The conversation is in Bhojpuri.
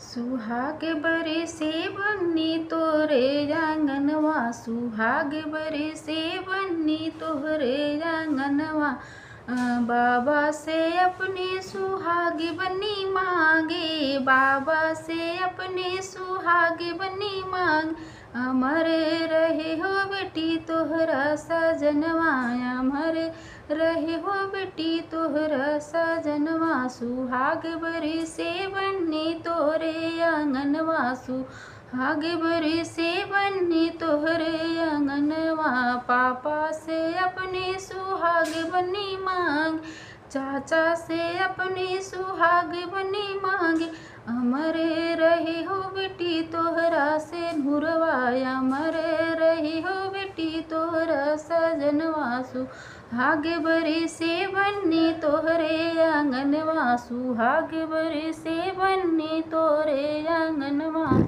सुहाग बरसे बन्नी तोरे आंगनवा, सुहाग बरसे बन्नी तोहरे आंगनवा। बाबा से अपने सुहाग बन्नी मांगे, बाबा से अपने सुहाग बन्नी मांग। अमर रहे हो बेटी तोहरा सजनवा, अमर रहे हो बेटी तोहरा सजनवा। सुहाग बरसे बन्नी तोरे आंगनवा, सुहाग बरसे बन्नी तोहरे आंगनवा। पापा से अपने सुहाग बन्नी मांग, चाचा से अपने सुहाग बन्नी मांगे। अमर रहे हो बेटी तोहरा से नूरवा, अमर रहे हो बेटी तोहरा सजनवा। सुहाग बरसे बन्नी तोहरे आंगनवा, सुहाग बरसे बन्नी तोरे आंगनवा।